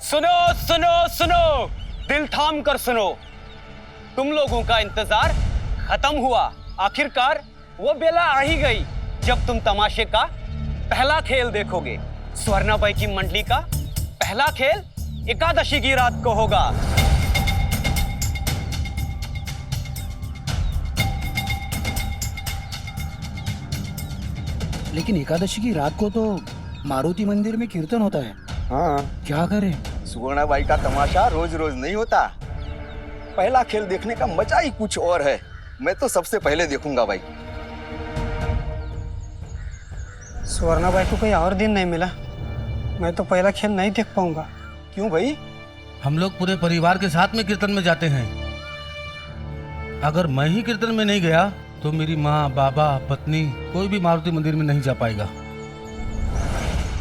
सुनो सुनो सुनो, दिल थाम कर सुनो। तुम लोगों का इंतजार खत्म हुआ। आखिरकार वो बेला आ ही गई जब तुम तमाशे का पहला खेल देखोगे। स्वर्णाबाई की मंडली का पहला खेल एकादशी की रात को होगा। लेकिन एकादशी की रात को तो मारुति मंदिर में कीर्तन होता है। हाँ, क्या करें? सुवर्णाबाई का तमाशा रोज रोज नहीं होता। पहला खेल देखने का मजा ही कुछ और है। मैं तो सबसे पहले देखूंगा भाई। स्वर्णाबाई को कोई और दिन नहीं मिला, मैं तो पहला खेल नहीं देख पाऊंगा। क्यों भाई? हम लोग पूरे परिवार के साथ में कीर्तन में जाते हैं। अगर मैं ही कीर्तन में नहीं गया तो मेरी माँ, बाबा, पत्नी कोई भी मारुति मंदिर में नहीं जा पाएगा।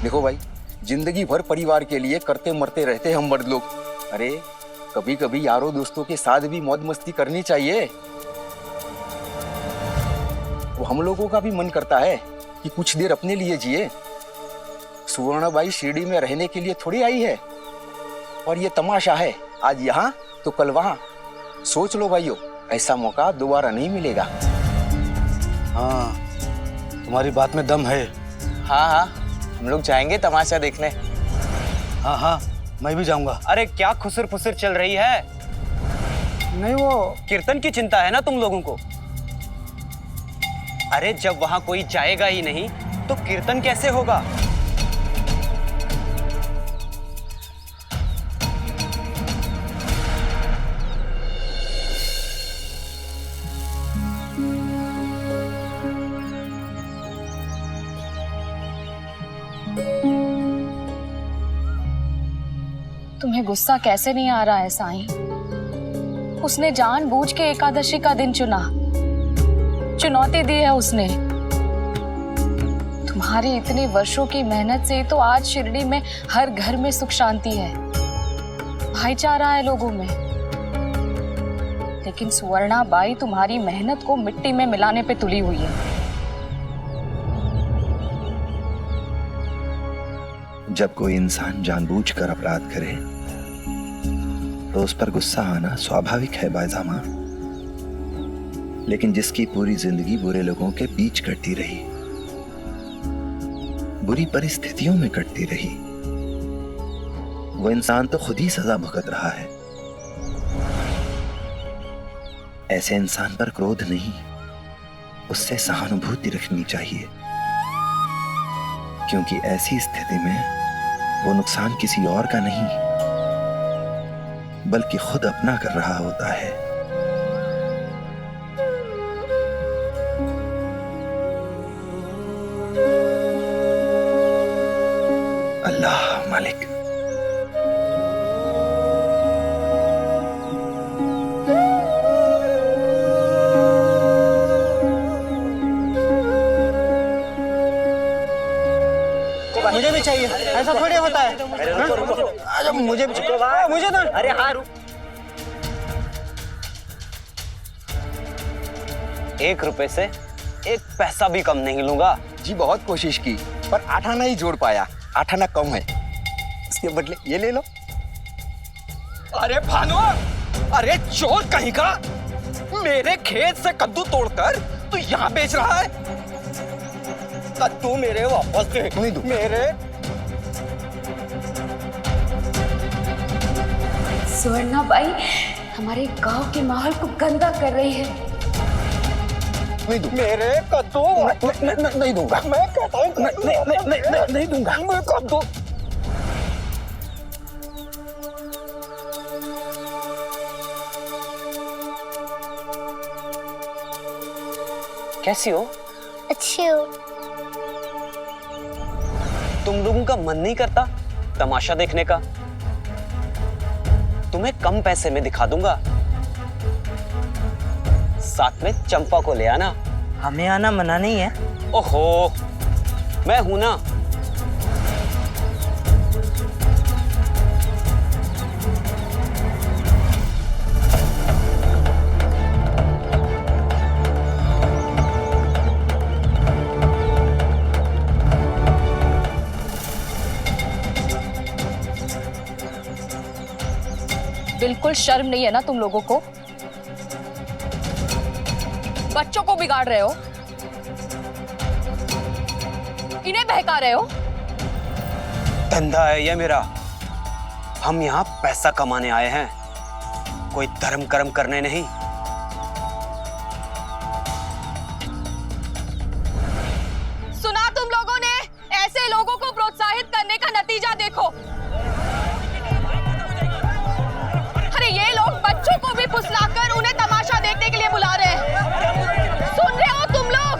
देखो भाई, जिंदगी भर परिवार के लिए करते मरते रहते हम मर्द लोग। अरे कभी कभी यारों दोस्तों के साथ भी मौज मस्ती करनी चाहिए। वो हम लोगों का भी मन करता है कि कुछ देर अपने लिए जिए। सुवर्णाबाई शिरडी में रहने के लिए थोड़ी आई है। और ये तमाशा है, आज यहाँ तो कल वहाँ। सोच लो भाइयों, ऐसा मौका दोबारा नहीं मिलेगा। हाँ, तुम्हारी बात में दम है। हाँ हाँ, हम लोग जाएंगे तमाशा देखने। हाँ हाँ, मैं भी जाऊंगा। अरे क्या खुसर फुसर चल रही है? नहीं, वो कीर्तन की चिंता है ना तुम लोगों को? अरे जब वहां कोई जाएगा ही नहीं तो कीर्तन कैसे होगा? तुम्हें गुस्सा कैसे नहीं आ रहा है साईं? उसने जानबूझ के एकादशी का दिन चुना, चुनौती दी है उसने। तुम्हारी इतने वर्षों की मेहनत से तो आज शिरडी में हर घर में सुख शांति है, भाईचारा है लोगों में। लेकिन सुवर्णाबाई तुम्हारी मेहनत को मिट्टी में मिलाने पे तुली हुई है। जब कोई इंसान जानबूझकर अपराध करे तो उस पर गुस्सा आना स्वाभाविक है बायजामा। लेकिन जिसकी पूरी जिंदगी बुरे लोगों के बीच कटती रही, बुरी परिस्थितियों में कटती रही, वो इंसान तो खुद ही सजा भुगत रहा है। ऐसे इंसान पर क्रोध नहीं, उससे सहानुभूति रखनी चाहिए। क्योंकि ऐसी स्थिति में वो नुकसान किसी और का नहीं बल्कि खुद अपना कर रहा होता है। अल्लाह मालिक। मुझे भी चाहिए, ऐसा थोड़ी होता है। हाँ? मुझे भी चाहिए, मुझे तो। अरे हाँ रुक। 1 रुपए से 1 पैसा भी कम नहीं लूंगा। जी बहुत कोशिश की पर 8 आना ही जोड़ पाया। 8 आना कम है, इसके बदले ये ले लो। अरे भानु, अरे चोर कहीं का, मेरे खेत से कद्दू तोड़कर तू यहाँ बेच रहा है। कद्दू मेरे वापस दे। नहीं दूं। मेरे स्वर्णाबाई हमारे गांव के माहौल को गंदा कर रही है। नहीं दूं। मेरे कद्दू नहीं दूंगा। मैं कहता हूँ नहीं दूंगा। मैं कद्दू। कैसी हो? अच्छी हो। तुम लोगों का मन नहीं करता तमाशा देखने का? तुम्हें कम पैसे में दिखा दूंगा। साथ में चंपा को ले आना। हमें आना मना नहीं है। ओहो, मैं हूं ना। बिल्कुल शर्म नहीं है ना तुम लोगों को? बच्चों को बिगाड़ रहे हो, इन्हें बहका रहे हो। धंधा है ये मेरा। हम यहाँ पैसा कमाने आए हैं, कोई धर्म कर्म करने नहीं। सुना तुम लोगों ने? ऐसे लोगों को प्रोत्साहित करने का नतीजा देखो। अरे ये लोग बच्चों को भी फुसलाकर उन्हें तमाशा देखने के लिए बुला रहे हैं। सुन रहे हो तुम लोग?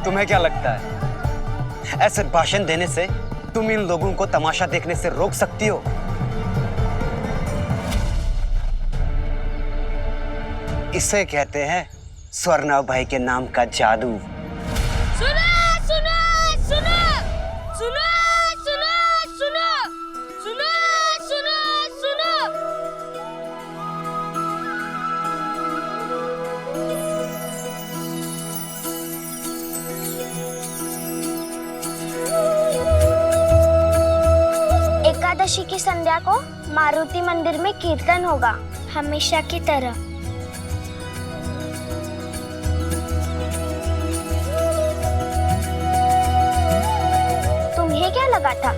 तुम्हें क्या लगता है ऐसे भाषण देने से तुम इन लोगों को तमाशा देखने से रोक सकती हो? इसे कहते हैं स्वर्णा भाई के नाम का जादू। सुनो सुनो सुनो सुनो सुनो सुनो सुनो सुनो सुनो। एकादशी की संध्या को मारुति मंदिर में कीर्तन होगा, हमेशा की तरह। तुम्हें क्या लगा था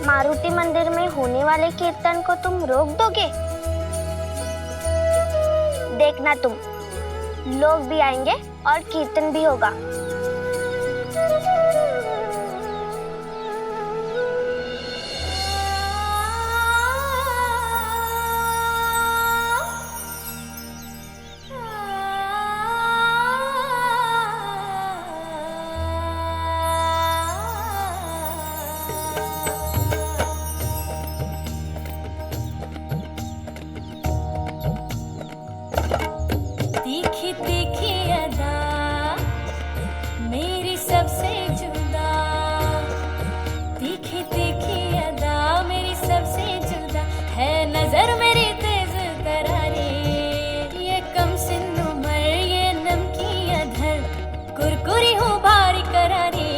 मारुति मंदिर में होने वाले कीर्तन को तुम रोक दोगे? देखना तुम, लोग भी आएंगे और कीर्तन भी होगा। तीखी तीखी अदा मेरी सबसे जुदा, तीखी तीखी अदा मेरी सबसे जुदा है, नजर मेरी तेज तरारी, ये कम सिन उम्र ये नमकी अधर, कुरकुरी हूँ भारी करारी।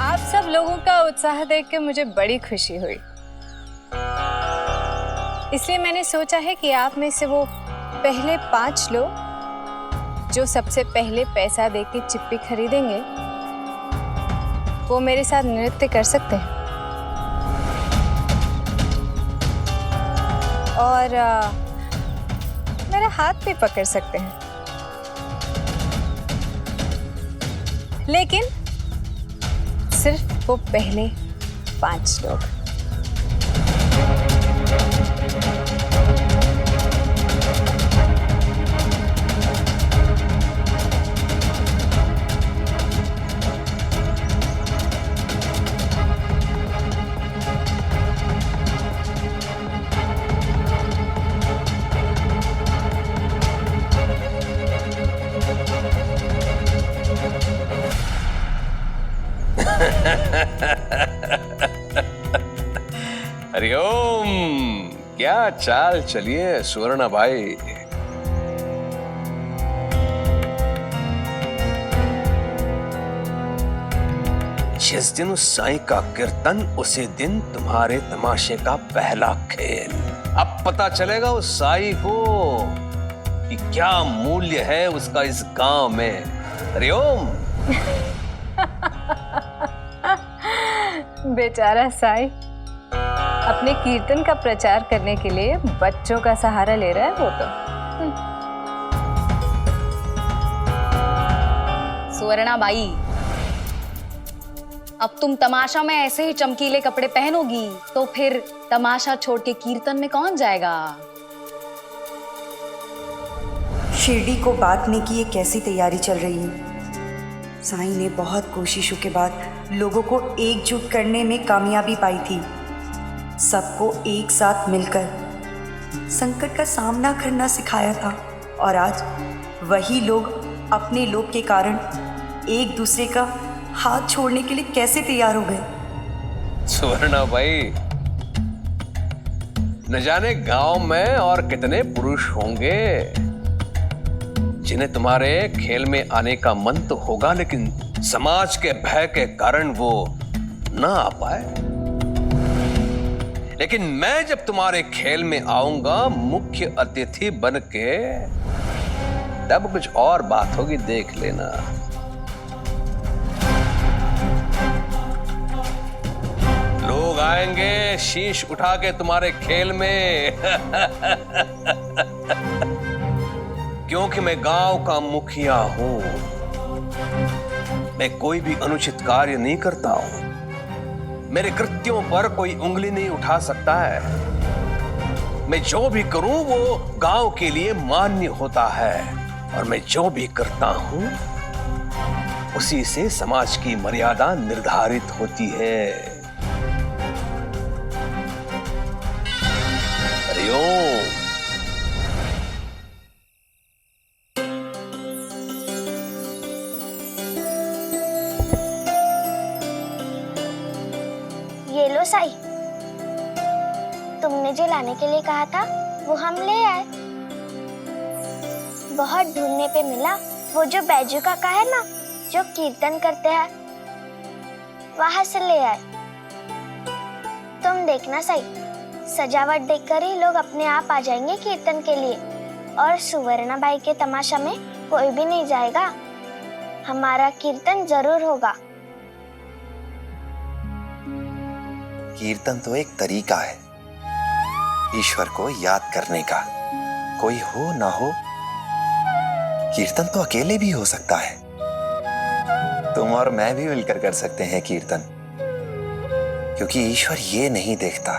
आप सब लोगों का उत्साह देख के मुझे बड़ी खुशी हुई, इसलिए मैंने सोचा है कि आप में से वो पहले 5 लोग जो सबसे पहले पैसा देके चिप्पी खरीदेंगे वो मेरे साथ नृत्य कर सकते हैं और मेरा हाथ भी पकड़ सकते हैं, लेकिन सिर्फ वो पहले 5 लोग। हरिओम, क्या चाल चलिए सुवर्णा भाई। जिस दिन उस साईं का कीर्तन उसी दिन तुम्हारे तमाशे का पहला खेल। अब पता चलेगा उस साईं को कि क्या मूल्य है उसका इस गांव में। हरिओम। बेचारा साईं अपने कीर्तन का प्रचार करने के लिए बच्चों का सहारा ले रहा है वो तो। सुवर्णा बाई, अब तुम तमाशा में ऐसे ही चमकीले कपड़े पहनोगी तो फिर तमाशा छोड़ के कीर्तन में कौन जाएगा? शिरडी को बांटने की ये कैसी तैयारी चल रही है? साईं ने बहुत कोशिशों के बाद लोगों को एकजुट करने में कामयाबी पाई थी। सबको एक साथ मिलकर संकट का सामना करना सिखाया था और आज वही लोग अपने लोभ के कारण एक दूसरे का हाथ छोड़ने के लिए कैसे तैयार हो गए। सुवर्णा भाई, न जाने गांव में और कितने पुरुष होंगे जिन्हें तुम्हारे खेल में आने का मन तो होगा, लेकिन समाज के भय के कारण वो ना आ पाए। लेकिन मैं जब तुम्हारे खेल में आऊंगा मुख्य अतिथि बन के, तब कुछ और बात होगी, देख लेना। लोग आएंगे शीश उठा के तुम्हारे खेल में क्योंकि मैं गांव का मुखिया हूं। मैं कोई भी अनुचित कार्य नहीं करता हूं। मेरे कृत्यों पर कोई उंगली नहीं उठा सकता है। मैं जो भी करूं वो गांव के लिए मान्य होता है, और मैं जो भी करता हूं उसी से समाज की मर्यादा निर्धारित होती है। हरिओम। ये लो साई, तुमने जो लाने के लिए कहा था वो हम ले आए। बहुत ढूंढने पे मिला। वो जो बैजू काका है ना, जो कीर्तन करते हैं, वहां से ले आए। तुम देखना साई, सजावट देखकर ही लोग अपने आप आ जाएंगे कीर्तन के लिए, और सुवर्णा बाई के तमाशा में कोई भी नहीं जाएगा। हमारा कीर्तन जरूर होगा। कीर्तन तो एक तरीका है ईश्वर को याद करने का। कोई हो ना हो, कीर्तन तो अकेले भी हो सकता है। तुम और मैं भी मिलकर कर सकते हैं कीर्तन, क्योंकि ईश्वर ये नहीं देखता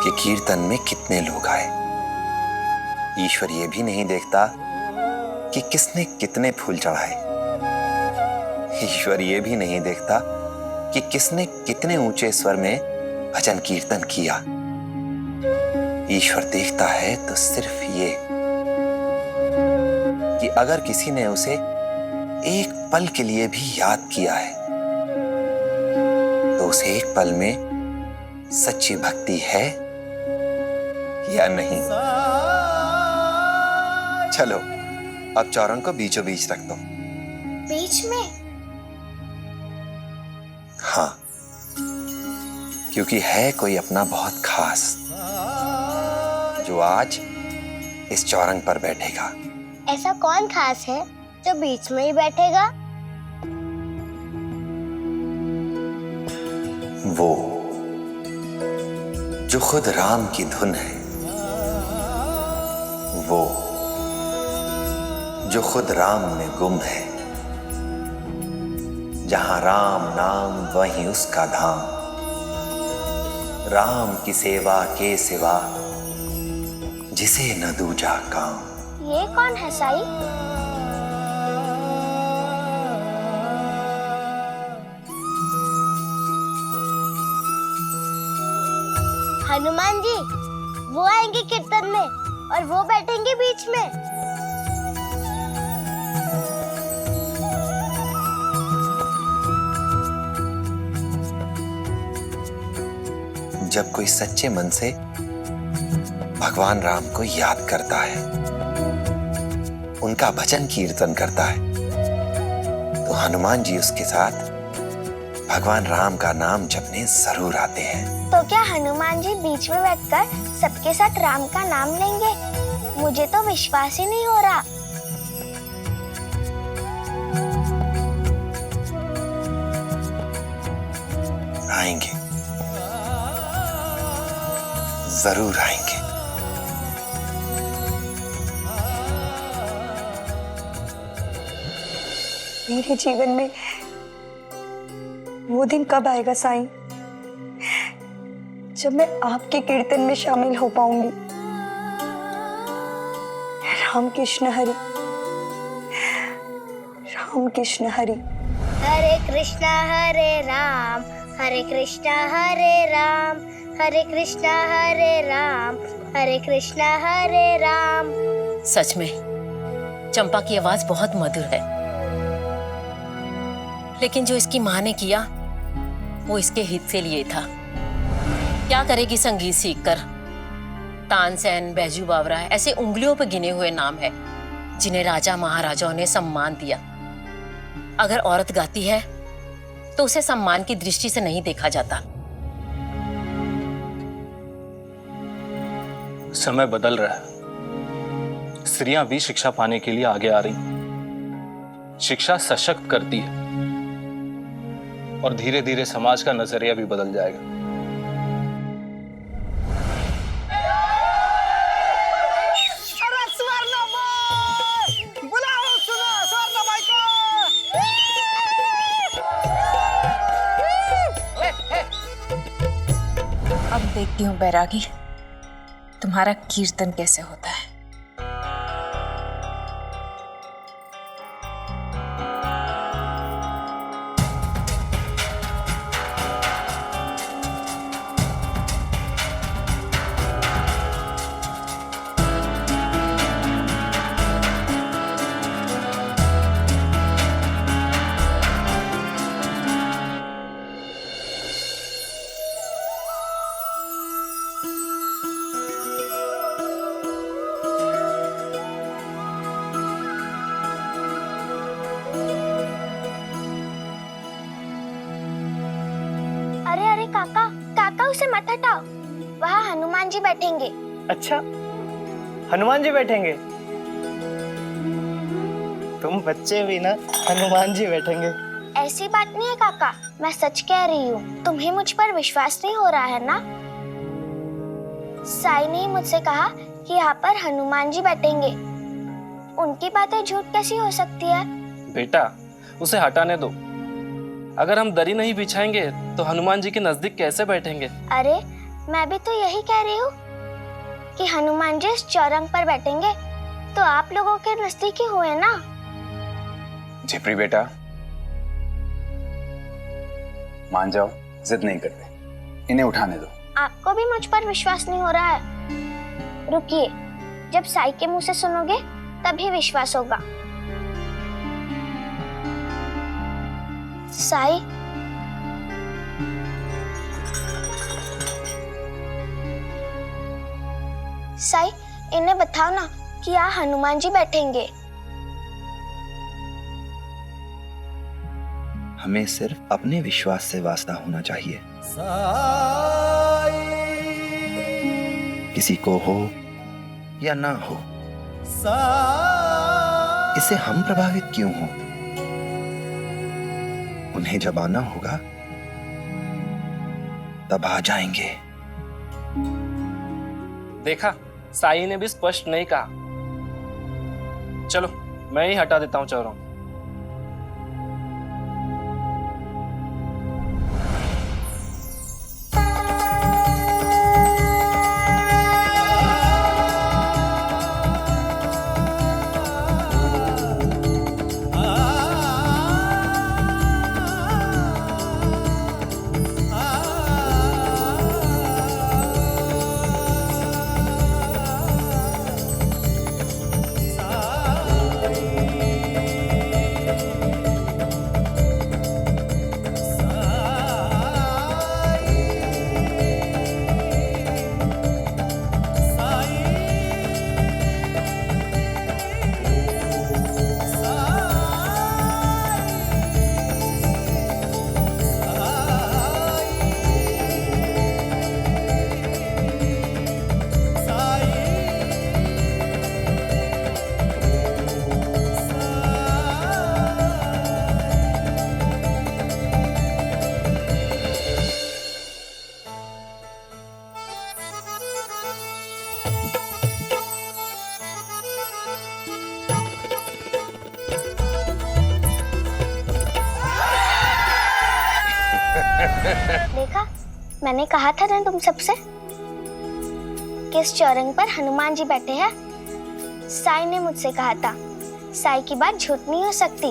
कि कीर्तन में कितने लोग आए। ईश्वर ये भी नहीं देखता कि किसने कितने फूल चढ़ाए। ईश्वर ये भी नहीं देखता कि किसने कितने ऊंचे स्वर में भजन कीर्तन किया। ईश्वर देखता है तो सिर्फ ये कि अगर किसी ने उसे एक पल के लिए भी याद किया है, तो उसे एक पल में सच्ची भक्ति है या नहीं। चलो अब चौरंग को बीचों बीच रख दो। बीच में? हाँ, क्योंकि है कोई अपना बहुत खास जो आज इस चौरंग पर बैठेगा। ऐसा कौन खास है जो बीच में ही बैठेगा? वो जो खुद राम की धुन है, वो जो खुद राम में गुम है। जहां राम नाम वहीं उसका धाम। राम की सेवा के सिवा जिसे न दूजा काम। ये कौन है साई? हनुमान जी, वो आएंगे कीर्तन में और वो बैठेंगे बीच में। जब कोई सच्चे मन से भगवान राम को याद करता है, उनका भजन कीर्तन करता है, तो हनुमान जी उसके साथ भगवान राम का नाम जपने जरूर आते हैं। तो क्या हनुमान जी बीच में बैठकर सबके साथ राम का नाम लेंगे? मुझे तो विश्वास ही नहीं हो रहा। आएंगे, जरूर आएंगे। मेरे जीवन में वो दिन कब आएगा साईं, जब मैं आपके कीर्तन में शामिल हो पाऊंगी। राम कृष्ण हरि, राम कृष्ण हरि। हरे कृष्णा हरे राम, हरे कृष्णा हरे राम, हरे कृष्णा हरे राम, हरे कृष्णा हरे राम। सच में चंपा की आवाज बहुत मधुर है, लेकिन जो इसकी माँ ने किया वो इसके हित से लिए था। क्या करेगी संगीत सीखकर? तानसेन, बैजू बावरा ऐसे उंगलियों पर गिने हुए नाम है जिन्हें राजा महाराजाओं ने सम्मान दिया। अगर औरत गाती है तो उसे सम्मान की दृष्टि से नहीं देखा जाता। समय बदल रहा है, स्त्रियां भी शिक्षा पाने के लिए आगे आ रही। शिक्षा सशक्त करती है और धीरे धीरे समाज का नजरिया भी बदल जाएगा। अब देखती हूँ बैरागी, तुम्हारा कीर्तन कैसे होता है। अरे अरे काका, काका उसे मत हटाओ, वहाँ हनुमान जी बैठेंगे। अच्छा, हनुमान जी बैठेंगे? तुम बच्चे भी ना, हनुमान जी बैठेंगे। ऐसी बात नहीं है काका, मैं सच कह रही हूँ। तुम्हें मुझ पर विश्वास नहीं हो रहा है ना? साई ने मुझसे कहा कि यहाँ पर हनुमान जी बैठेंगे। उनकी बातें झूठ कैसी हो सकती है? बेटा, उसे हटाने दो। अगर हम दरी नहीं बिछाएंगे तो हनुमान जी के नजदीक कैसे बैठेंगे? अरे मैं भी तो यही कह रही हूँ कि हनुमान जी इस चौरंग पर बैठेंगे तो आप लोगों के नजदीक ही हुए ना। झिपरी बेटा, मान जाओ, जिद नहीं करते, इन्हें उठाने दो। आपको भी मुझ पर विश्वास नहीं हो रहा है? रुकिए, जब साई के मुंह से सुनोगे तभी विश्वास होगा। साई, साई, इन्हें बताओ ना कि यहाँ हनुमान जी बैठेंगे। हमें सिर्फ अपने विश्वास से वास्ता होना चाहिए। किसी को हो या ना हो, इससे हम प्रभावित क्यों हो? उन्हें जब आना होगा तब आ जाएंगे। देखा, साई ने भी स्पष्ट नहीं कहा। चलो, मैं ही हटा देता हूँ चौरंग। देखा, मैंने कहा था ना तुम सबसे कि इस चौरंग पर हनुमान जी बैठे हैं। साई ने मुझसे कहा था। साई की बात झूठ नहीं हो सकती,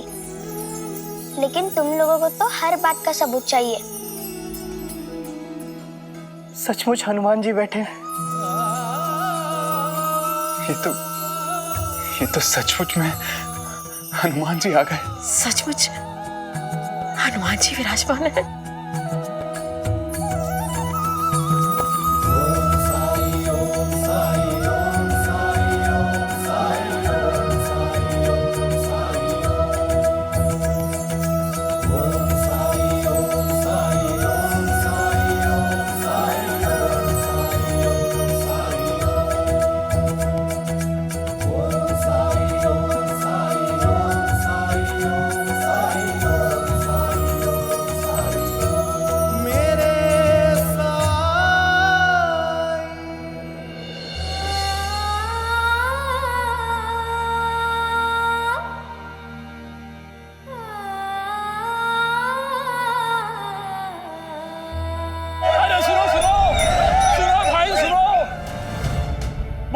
लेकिन तुम लोगों को तो हर बात का सबूत चाहिए। सचमुच हनुमान जी बैठे हैं? ये तो सचमुच में हनुमान जी आ गए। सचमुच हनुमान जी विराजमान है।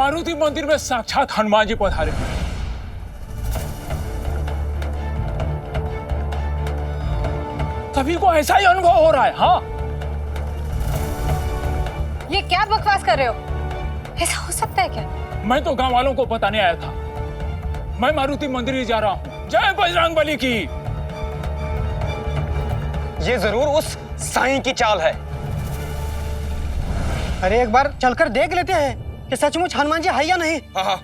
मारुति मंदिर में साक्षात हनुमान जी पधारे। सभी को ऐसा ही अनुभव हो रहा है। हाँ, ये क्या बकवास कर रहे हो? ऐसा हो सकता है क्या? मैं तो गांव वालों को बताने आया था। मैं मारुति मंदिर ही जा रहा हूँ। जय बजरंगबली की। ये जरूर उस साईं की चाल है। अरे एक बार चलकर देख लेते हैं कि सचमुच हनुमान जी है या नहीं। हाँ,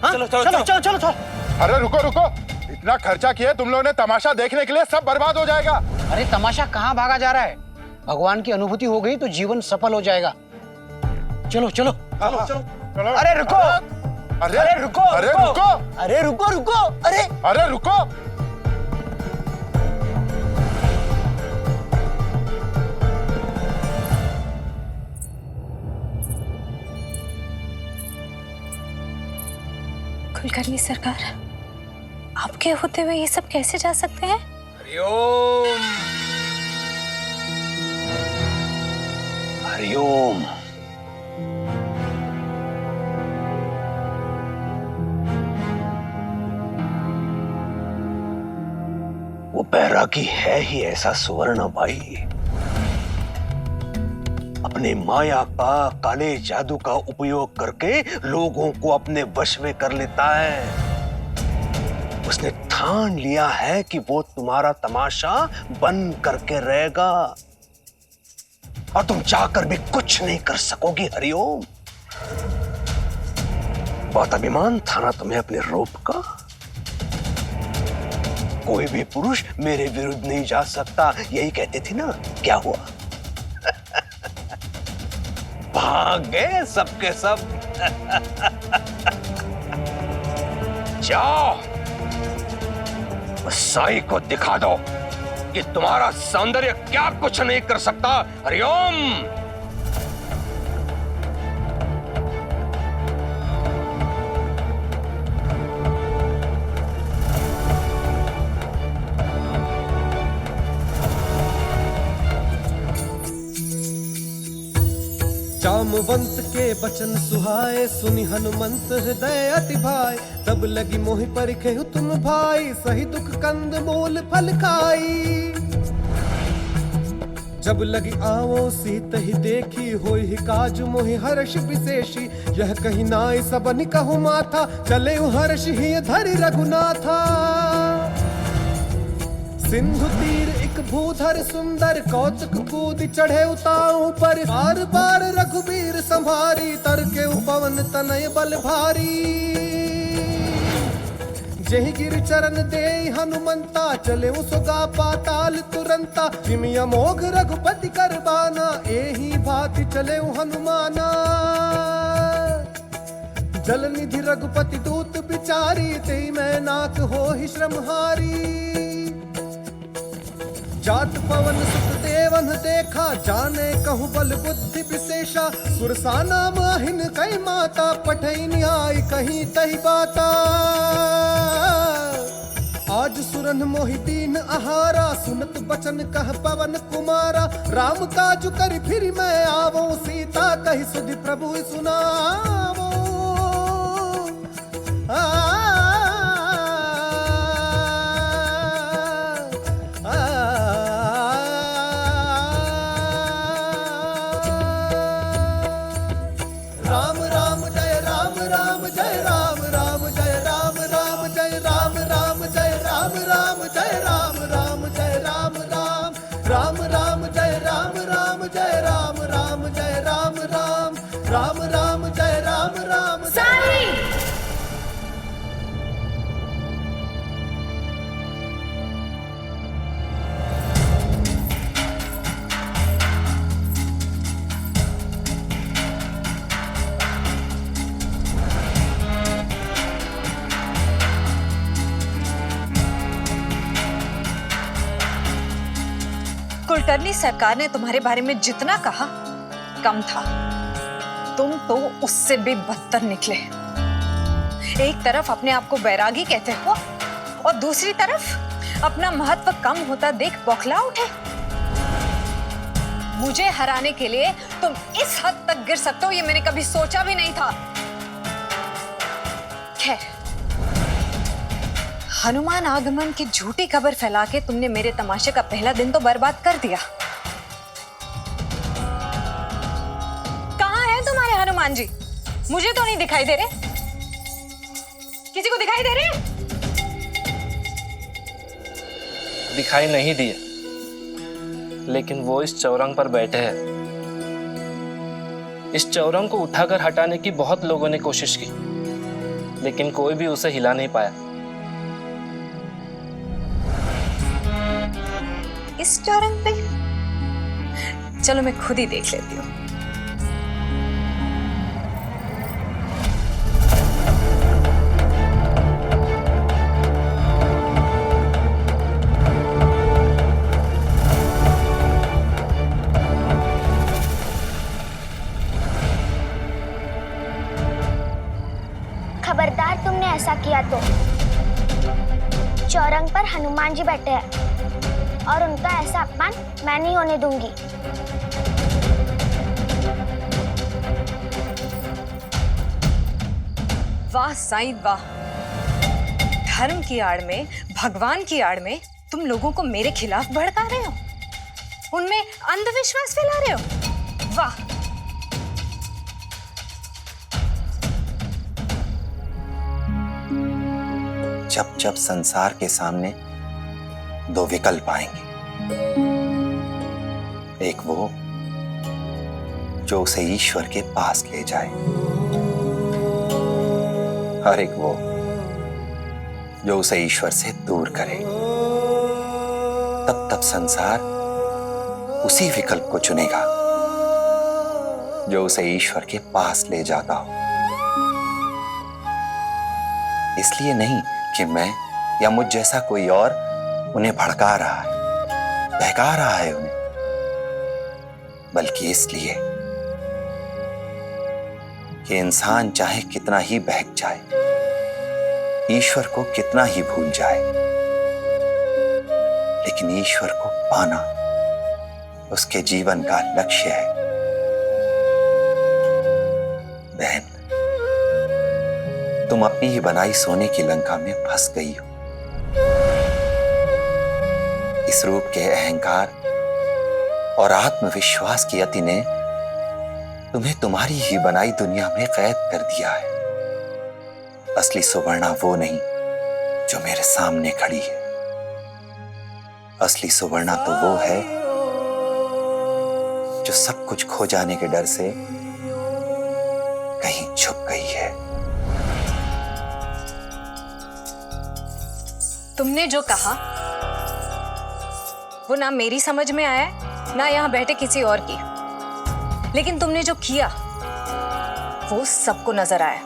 चलो चलो चलो चलो चलो चलो। अरे रुको रुको, इतना खर्चा किया तुम लोगों ने तमाशा देखने के लिए, सब बर्बाद हो जाएगा। अरे तमाशा कहाँ भागा जा रहा है? भगवान की अनुभूति हो गई तो जीवन सफल हो जाएगा। चलो चलो चलो चलो। अरे रुको, अरे रुको, अरे रुको, अरे रुको रुको, अरे रुको। कुलकर्णी सरकार, आपके होते हुए ये सब कैसे जा सकते हैं? हरिओम हरिओम। वो बैरागी है ही ऐसा सुवर्ण भाई, अपने माया का, काले जादू का उपयोग करके लोगों को अपने वश में कर लेता है। उसने ठान लिया है कि वो तुम्हारा तमाशा बंद करके रहेगा और तुम चाहकर भी कुछ नहीं कर सकोगी। हरिओम। बहुत अभिमान था ना तुम्हें अपने रूप का। कोई भी पुरुष मेरे विरुद्ध नहीं जा सकता, यही कहते थे ना। क्या हुआ? भाग गए सबके सब। जाओ, उस साई को दिखा दो कि तुम्हारा सौंदर्य क्या कुछ नहीं कर सकता। हरिओम। जामवंत के बचन सुहाए, सुनि हनुमंत हृदय अति भाई। तब लगी मोहि परिखेहु तुम भाई, सही दुख कंद मूल फल खाई। जब लगी आवो सीत ही देखी, होई ही काज मोहि हर्ष विशेषी। यह कही नाई सबन कहु माथा, चले हर्ष ही धरि रघुनाथा। सिंधु तीर एक भूधर सुंदर, कौतुक कूद चढ़े उताऊ पर। बार बार रघुबीर संभारी, तर के पवन तनय बल भारी। जहि गिर चरण दे हनुमंता, चले सुगा पाताल तुरंता। जिमि अमोघ रघुपति करबाना, एही भांति चले हनुमाना। जल निधि रघुपति दूत बिचारी, तेई मैं नाक हो ही श्रमहारी। जात पवन सुत देवन देखा, जाने कहूँ बल बुद्धि विशेषा। सुरसाना माहिन कई माता, पठई न्याय कहीं तही बाता। आज सुरन मोहि दीन आहारा, सुनत बचन कह पवन कुमारा। राम काजु करि फिर मैं आवो, सीता कहि सुधि प्रभु सुनावो। राम राम जय राम, राम जय राम, राम जय राम, राम जय राम, राम जय राम, राम जय राम, राम जय राम, राम राम राम जय राम, राम जय राम, राम जय राम, राम राम राम जय राम, राम साई। कुलकर्णी सरकार ने तुम्हारे बारे में जितना कहा कम था। तुम तो उससे भी बदतर निकले। एक तरफ अपने आप को बैरागी कहते हो और दूसरी तरफ अपना महत्व कम होता देख बौखला उठे। मुझे हराने के लिए तुम इस हद तक गिर सकते हो, ये मैंने कभी सोचा भी नहीं था। है। हनुमान आगमन की झूठी खबर फैला के तुमने मेरे तमाशे का पहला दिन तो बर्बाद कर दिया। कहाँ है तुम्हारे हनुमान जी? मुझे तो नहीं दिखाई दे रहे। किसी को दिखाई दे रहे? दिखाई नहीं दिए, लेकिन वो इस चौरंग पर बैठे हैं। इस चौरंग को उठाकर हटाने की बहुत लोगों ने कोशिश की, लेकिन कोई भी उसे हिला नहीं पाया। इस चौरंग पे? चलो मैं खुद ही देख लेती हूँ। खबरदार तुमने ऐसा किया तो चौरंग पर हनुमान जी बैठे हैं और उनका ऐसा अपमान मैं नहीं होने दूंगी। वाह साईं वाह, धर्म की आड़ में, भगवान की आड़ में तुम लोगों को मेरे खिलाफ भड़का रहे हो, उनमें अंधविश्वास फैला रहे हो। वाह। जब जब संसार के सामने दो विकल्प आएंगे, एक वो जो उसे ईश्वर के पास ले जाए, और एक वो जो उसे ईश्वर से दूर करे, तब तब संसार उसी विकल्प को चुनेगा जो उसे ईश्वर के पास ले जाता हो। इसलिए नहीं कि मैं या मुझ जैसा कोई और उन्हें भड़का रहा है, बहका रहा है उन्हें, बल्कि इसलिए कि इंसान चाहे कितना ही बहक जाए, ईश्वर को कितना ही भूल जाए, लेकिन ईश्वर को पाना उसके जीवन का लक्ष्य है। बहन, तुम अपनी ही बनाई सोने की लंका में फंस गई हो। इस रूप के अहंकार और आत्मविश्वास की अति ने तुम्हें तुम्हारी ही बनाई दुनिया में कैद कर दिया है। असली सुवर्णा वो नहीं जो मेरे सामने खड़ी है। असली सुवर्णा तो वो है जो सब कुछ खो जाने के डर से कहीं छुप गई है। तुमने जो कहा वो ना मेरी समझ में आया है, ना यहाँ बैठे किसी और की, लेकिन तुमने जो किया वो सबको नजर आया।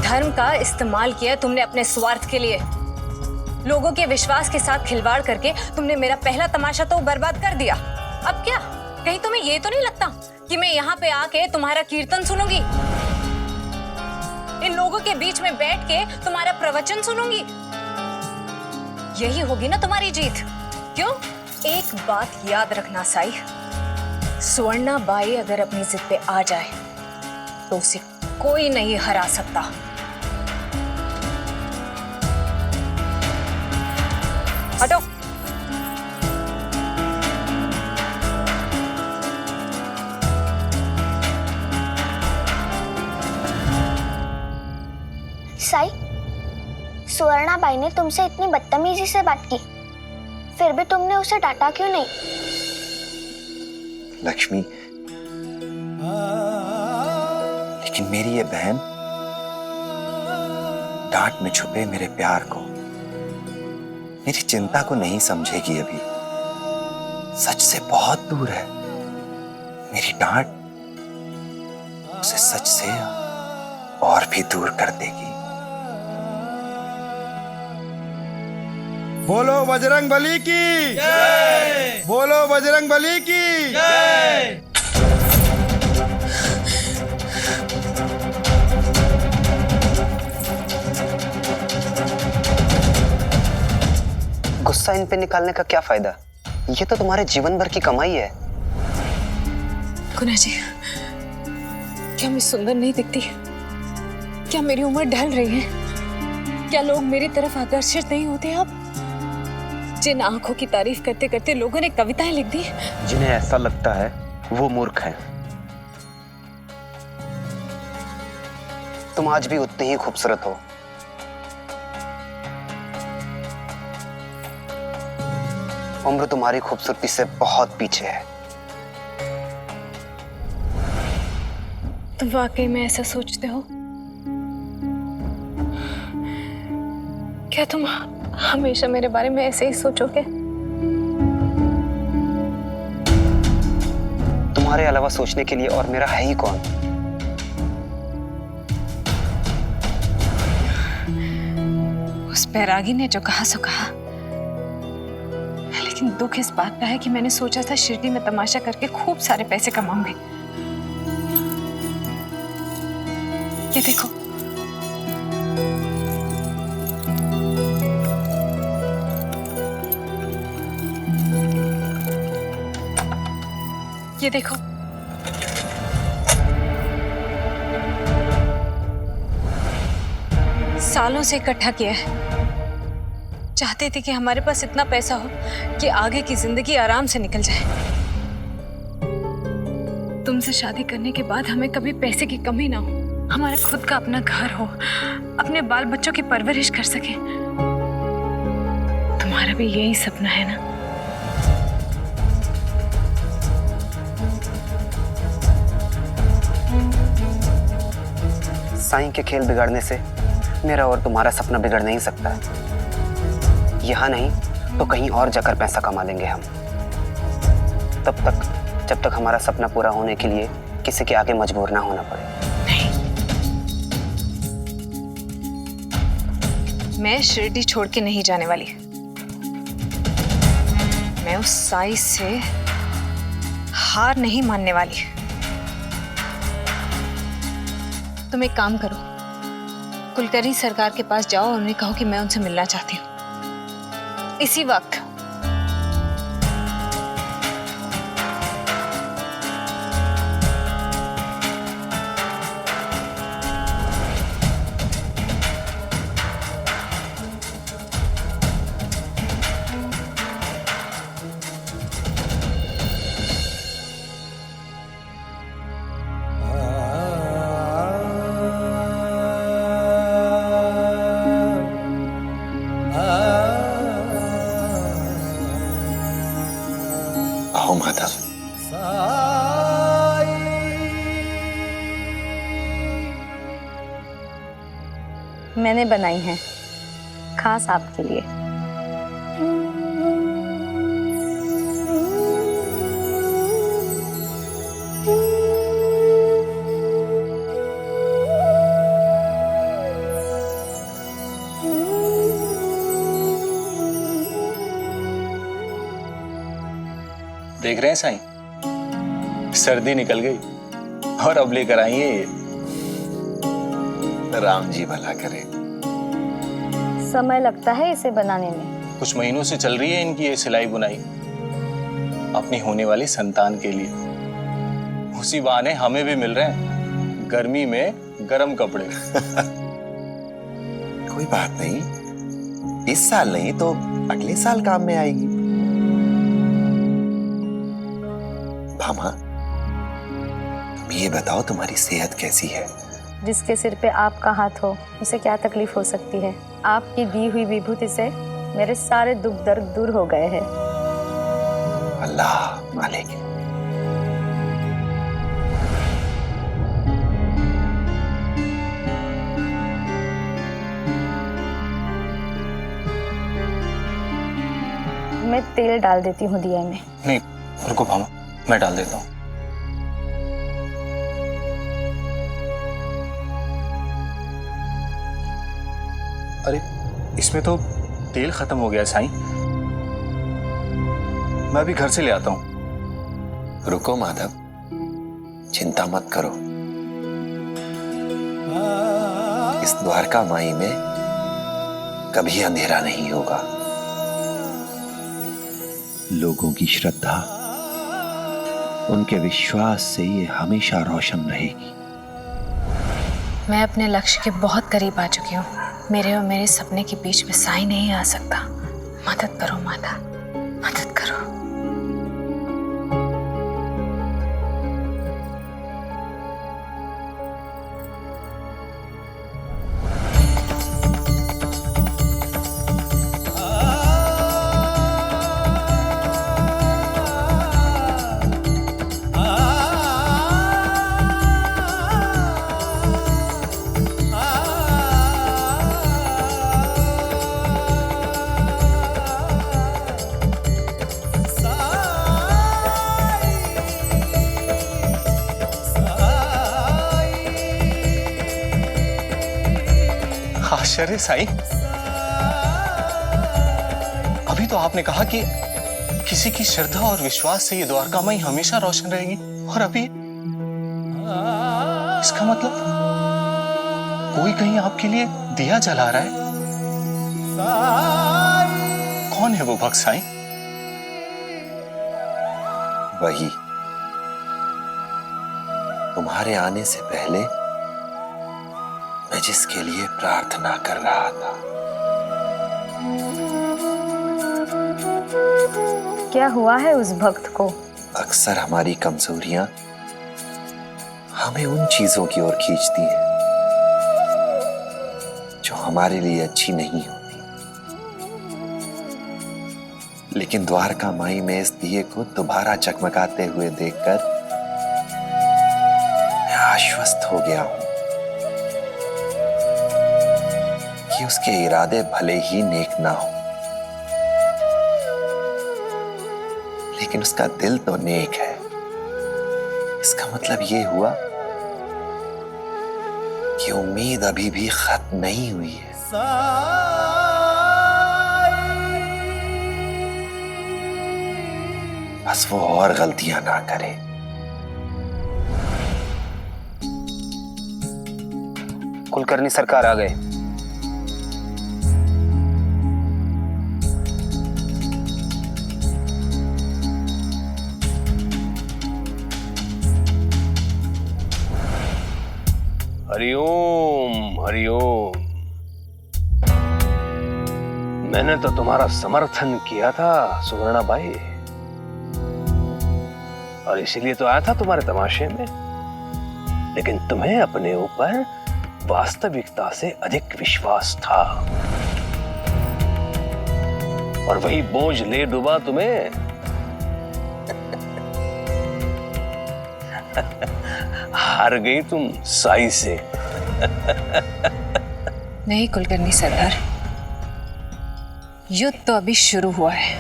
धर्म का इस्तेमाल किया तुमने अपने स्वार्थ के लिए। लोगों के विश्वास के साथ खिलवाड़ करके तुमने मेरा पहला तमाशा तो बर्बाद कर दिया। अब क्या, कहीं तुम्हें ये तो नहीं लगता कि मैं यहाँ पे आके तुम्हारा कीर्तन सुनूंगी, इन लोगों के बीच में बैठ के तुम्हारा प्रवचन सुनूंगी? यही होगी ना तुम्हारी जीत? क्यों? एक बात याद रखना साई, सुवर्णा बाई अगर अपनी जिद पे आ जाए तो उसे कोई नहीं हरा सकता। हटो। साई, सुवर्णा बाई ने तुमसे इतनी बदतमीजी से बात की, फिर भी तुमने उसे डांटा क्यों नहीं? लक्ष्मी, लेकिन मेरी ये बहन डांट में छुपे मेरे प्यार को, मेरी चिंता को नहीं समझेगी। अभी सच से बहुत दूर है। मेरी डांट उसे सच से और भी दूर कर देगी। बोलो बजरंग बली की जय! बोलो बजरंग बली की जय! गुस्सा इन पे निकालने का क्या फायदा? ये तो तुम्हारे जीवन भर की कमाई है। गुना जी, क्या मैं सुंदर नहीं दिखती? क्या मेरी उम्र ढल रही है? क्या लोग मेरी तरफ आकर्षित नहीं होते अब? जिन आंखों की तारीफ करते करते लोगों ने कविताएं लिख दी। जिन्हें ऐसा लगता है वो मूर्ख हैं। तुम आज भी उतनी ही खूबसूरत हो। उम्र तुम्हारी खूबसूरती से बहुत पीछे है। तुम वाकई में ऐसा सोचते हो? क्या तुम हमेशा मेरे बारे में ऐसे ही सोचोगे? तुम्हारे अलावा सोचने के लिए और मेरा है ही कौन? उस बैरागी ने जो कहा सो कहा, लेकिन दुख इस बात का है कि मैंने सोचा था शिरडी में तमाशा करके खूब सारे पैसे कमाऊंगी। ये देखो, ये देखो, सालों से इकट्ठा किया है। चाहते थे कि हमारे पास इतना पैसा हो कि आगे की जिंदगी आराम से निकल जाए। तुमसे शादी करने के बाद हमें कभी पैसे की कमी ना हो, हमारा खुद का अपना घर हो, अपने बाल बच्चों की परवरिश कर सके। तुम्हारा भी यही सपना है ना? साईं के खेल बिगाड़ने से मेरा और तुम्हारा सपना बिगड़ नहीं सकता है। यहाँ नहीं तो कहीं और जाकर पैसा कमा लेंगे हम। तब तक, जब तक हमारा सपना पूरा होने के लिए किसी के आगे मजबूर ना होना पड़े। मैं शिरडी छोड़ के नहीं जाने वाली। मैं उस साई से हार नहीं मानने वाली। तुम एक काम करो, कुलकर्णी सरकार के पास जाओ और उन्हें कहो कि मैं उनसे मिलना चाहती हूँ इसी वक्त। आओ माधव। मैंने बनाई हैं खास आपके लिए। देख रहे हैं साईं, सर्दी निकल गई और अब लेकर आई है ये। राम जी भला करे। समय लगता है इसे बनाने में। कुछ महीनों से चल रही है इनकी ये सिलाई बुनाई, अपनी होने वाली संतान के लिए। उसी बहाने हमें भी मिल रहे हैं गर्मी में गर्म कपड़े। कोई बात नहीं, इस साल नहीं तो अगले साल काम में आएगी। भामा, तुम ये बताओ तुम्हारी सेहत कैसी है? जिसके सिर पे आपका हाथ हो उसे क्या तकलीफ हो सकती है? आपकी दी हुई विभूति से मेरे सारे दुख दर्द दूर हो गए हैं। अल्लाह मालिक। मैं तेल डाल देती हूँ दिया में। नहीं रुको भामा, मैं डाल देता हूँ। अरे इसमें तो तेल खत्म हो गया साईं, मैं अभी घर से ले आता हूँ। रुको माधव, चिंता मत करो। इस द्वारका माई में कभी अंधेरा नहीं होगा। लोगों की श्रद्धा, उनके विश्वास से ये हमेशा रोशन रहेगी। मैं अपने लक्ष्य के बहुत करीब आ चुकी हूँ। मेरे और मेरे सपने के बीच में साई नहीं आ सकता। मदद करो माता, मदद करो। आश्चर्य साईं, अभी तो आपने कहा कि किसी की श्रद्धा और विश्वास से ये द्वारकामाई हमेशा रोशन रहेगी, और अभी इसका मतलब कोई कहीं आपके लिए दिया जला रहा है। कौन है वो भक्त साईं? वही तुम्हारे आने से पहले मैं जिसके लिए प्रार्थना कर रहा था। क्या हुआ है उस भक्त को? अक्सर हमारी कमजोरियां हमें उन चीजों की ओर खींचती हैं जो हमारे लिए अच्छी नहीं होती। लेकिन द्वारका माई में इस दिए को दोबारा चकमकाते हुए देखकर मैं आश्वस्त हो गया हूं कि उसके इरादे भले ही नेक ना हो, लेकिन उसका दिल तो नेक है। इसका मतलब ये हुआ कि उम्मीद अभी भी खत्म नहीं हुई है। बस वो और गलतियां ना करे। कुलकर्णी सरकार आ गए। हरिओम हरिओम। मैंने तो तुम्हारा समर्थन किया था सुवर्णा बाई, और इसीलिए तो आया था तुम्हारे तमाशे में। लेकिन तुम्हें अपने ऊपर वास्तविकता से अधिक विश्वास था, और वही बोझ ले डूबा तुम्हें। हार गई तुम साई से। नहीं कुलकर्णी सरदार, युद्ध तो अभी शुरू हुआ है।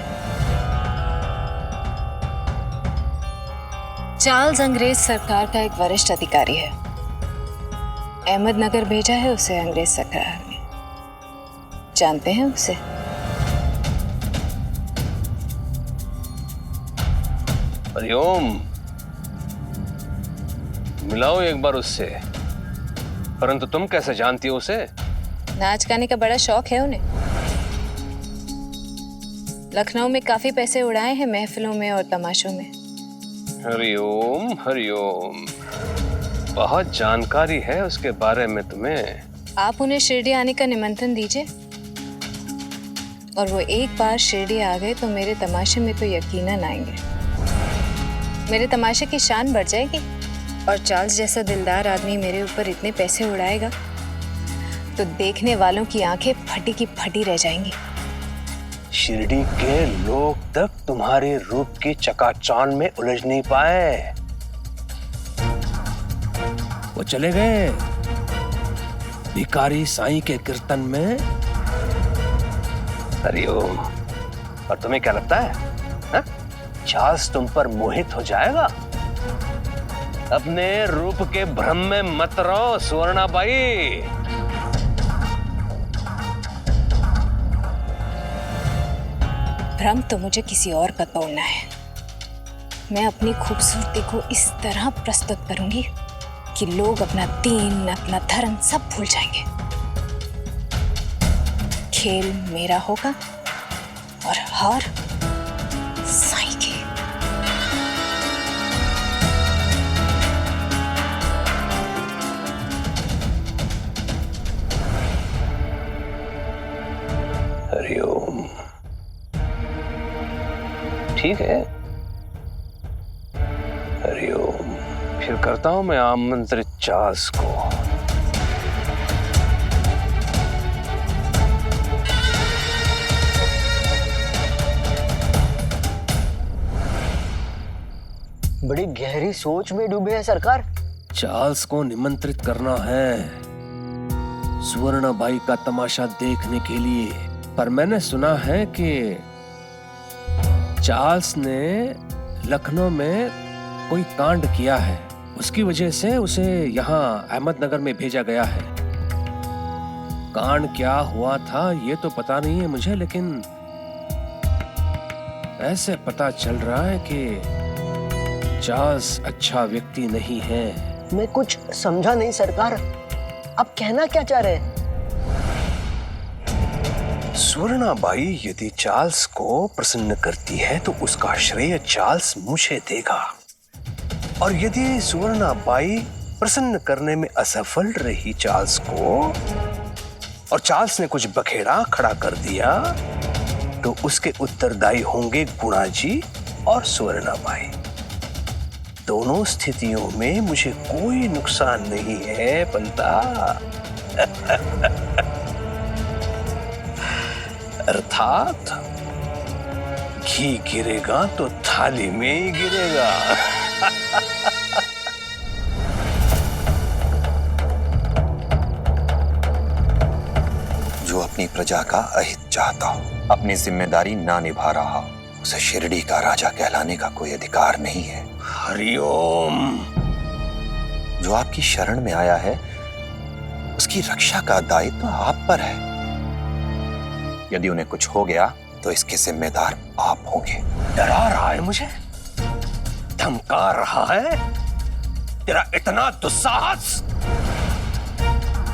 चार्ल्स अंग्रेज सरकार का एक वरिष्ठ अधिकारी है। अहमदनगर भेजा है उसे अंग्रेज सरकार ने। जानते हैं उसे? हरिओम, मिलाओ एक बार उससे। परंतु तुम कैसे जानती हो उसे? नाच गाने का बड़ा शौक है उन्हें। लखनऊ में काफी पैसे उड़ाए हैं महफिलों में और तमाशों में। हरिओम हरिओम, बहुत जानकारी है उसके बारे में तुम्हें। आप उन्हें शिरडी आने का निमंत्रण दीजिए, और वो एक बार शिरडी आ गए तो मेरे तमाशे में तो यकीनन आएंगे। मेरे तमाशे की शान बढ़ जाएगी, और चार्ल्स जैसा दिलदार आदमी मेरे ऊपर इतने पैसे उड़ाएगा तो देखने वालों की आंखें फटी की फटी रह जाएंगी। शिरडी के लोग तक तुम्हारे रूप की चकाचौंध में उलझ नहीं पाए। वो चले गए भिखारी साईं के कीर्तन में। हरिओम, और तुम्हें क्या लगता है हा? चार्ल्स तुम पर मोहित हो जाएगा? अपने रूप के भ्रम में मत रहो सुवर्णा बाई। भ्रम तो मुझे किसी और का तोड़ना है। मैं अपनी खूबसूरती को इस तरह प्रस्तुत करूंगी कि लोग अपना दीन, अपना धर्म सब भूल जाएंगे। खेल मेरा होगा और हार साईं की। हरिओम। ठीक है, हरिओम। फिर करता हूं मैं आमंत्रित चार्ल्स को। बड़ी गहरी सोच में डूबे हैं सरकार। चार्ल्स को निमंत्रित करना है सुवर्णाबाई का तमाशा देखने के लिए। पर मैंने सुना है कि चार्ल्स ने लखनऊ में कोई कांड किया है, उसकी वजह से उसे यहाँ अहमदनगर में भेजा गया है। कांड क्या हुआ था ये तो पता नहीं है मुझे, लेकिन ऐसे पता चल रहा है कि चार्ल्स अच्छा व्यक्ति नहीं है। मैं कुछ समझा नहीं सरकार, आप कहना क्या चाह रहे हैं? सुवर्णाबाई यदि चार्ल्स को प्रसन्न करती है तो उसका श्रेय चार्ल्स मुझे देगा, और यदि सुवर्णाबाई प्रसन्न करने में असफल रही चार्ल्स को और चार्ल्स ने कुछ बखेड़ा खड़ा कर दिया तो उसके उत्तरदायी होंगे गुणा जी और सुवर्णाबाई। दोनों स्थितियों में मुझे कोई नुकसान नहीं है पंता। अर्थात घी गिरेगा तो थाली में ही गिरेगा। जो अपनी प्रजा का अहित चाहता हो, अपनी जिम्मेदारी ना निभा रहा हो, उसे शिरडी का राजा कहलाने का कोई अधिकार नहीं है। हरिओम। जो आपकी शरण में आया है उसकी रक्षा का दायित्व आप पर है। यदि उन्हें कुछ हो गया तो इसके जिम्मेदार आप होंगे। डरा रहा है मुझे, धमका रहा है, तेरा इतना दुस्साहस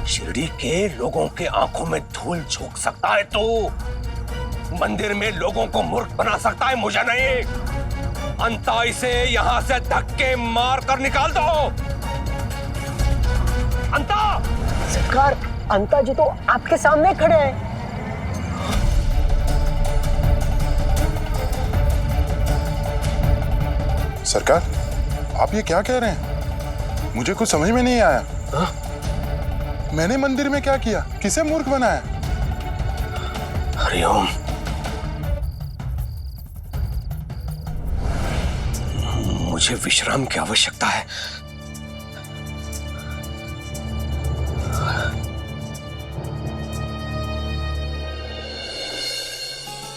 शिरडी के लोगों के आंखों में धूल झोंक सकता है तो मंदिर में लोगों को मूर्ख बना सकता है, मुझे नहीं। अंता इसे यहां से धक्के मार कर निकाल दो। अंता! सरकार, अंता जी तो आपके सामने खड़े हैं। सरकार, आप ये क्या कह रहे हैं? मुझे कुछ समझ में नहीं आया। मैंने मंदिर में क्या किया? किसे मूर्ख बनाया? हरिओम। मुझे विश्राम की आवश्यकता है।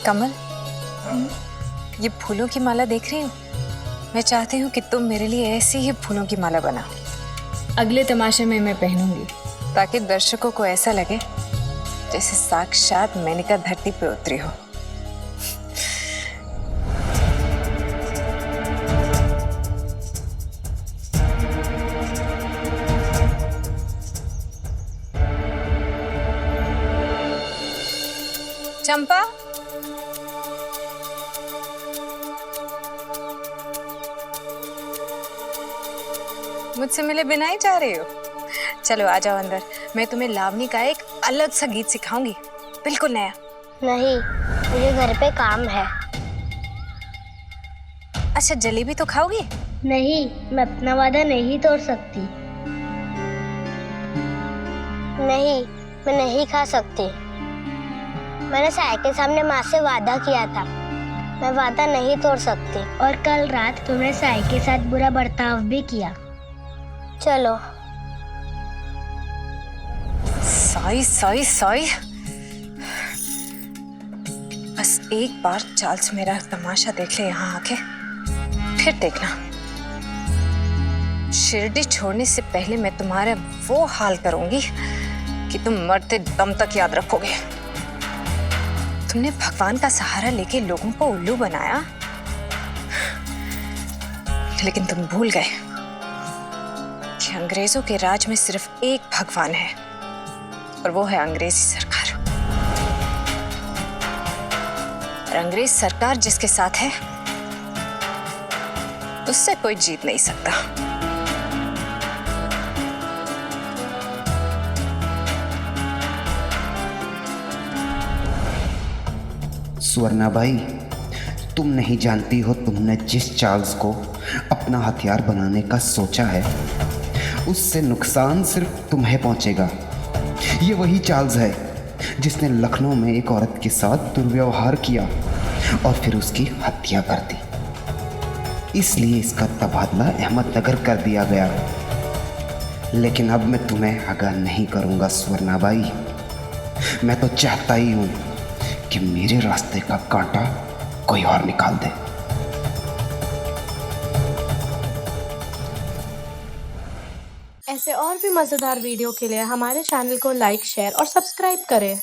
कमल, ये फूलों की माला देख रही हो? मैं चाहती हूँ कि तुम मेरे लिए ऐसी ही फूलों की माला बनाओ। अगले तमाशे में मैं पहनूंगी, ताकि दर्शकों को ऐसा लगे जैसे साक्षात मेनका धरती पे उतरी हो। चंपा, मुझसे मिले बिना ही जा रही हो? चलो आ जाओ अंदर, मैं तुम्हें लावनी का एक अलग सा गीत सिखाऊंगी, बिल्कुल नया। नहीं, मुझे घर पे काम है। अच्छा, जलेबी तो खाओगी? नहीं, मैं अपना वादा नहीं तोड़ सकती। नहीं, मैं नहीं खा सकती। मैंने साय के सामने माँ से वादा किया था, मैं वादा नहीं तोड़ सकती। और कल रात तुमने साय के साथ बुरा बर्ताव भी किया। चलो। साई साई साई, बस एक बार चार्ल्स मेरा तमाशा देख ले यहाँ आके, फिर देखना शिरडी छोड़ने से पहले मैं तुम्हारा वो हाल करूंगी कि तुम मरते दम तक याद रखोगे। तुमने भगवान का सहारा लेके लोगों को उल्लू बनाया, लेकिन तुम भूल गए कि अंग्रेजों के राज में सिर्फ एक भगवान है, और वो है अंग्रेजी सरकार। और अंग्रेज सरकार जिसके साथ है उससे कोई जीत नहीं सकता। सुवर्णाबाई, तुम नहीं जानती हो तुमने जिस चार्ल्स को अपना हथियार बनाने का सोचा है उससे नुकसान सिर्फ तुम्हें पहुंचेगा। ये वही चार्ल्स है जिसने लखनऊ में एक औरत के साथ दुर्व्यवहार किया और फिर उसकी हत्या कर दी। इसलिए इसका तबादला अहमदनगर कर दिया गया। लेकिन अब मैं तुम्हें आगाह नहीं करूंगा सुवर्णाबाई। मैं तो चाहता ही हूं कि मेरे रास्ते का कांटा कोई और निकाल दे। ऐसे और भी मज़ेदार वीडियो के लिए हमारे चैनल को लाइक, शेयर और सब्सक्राइब करें।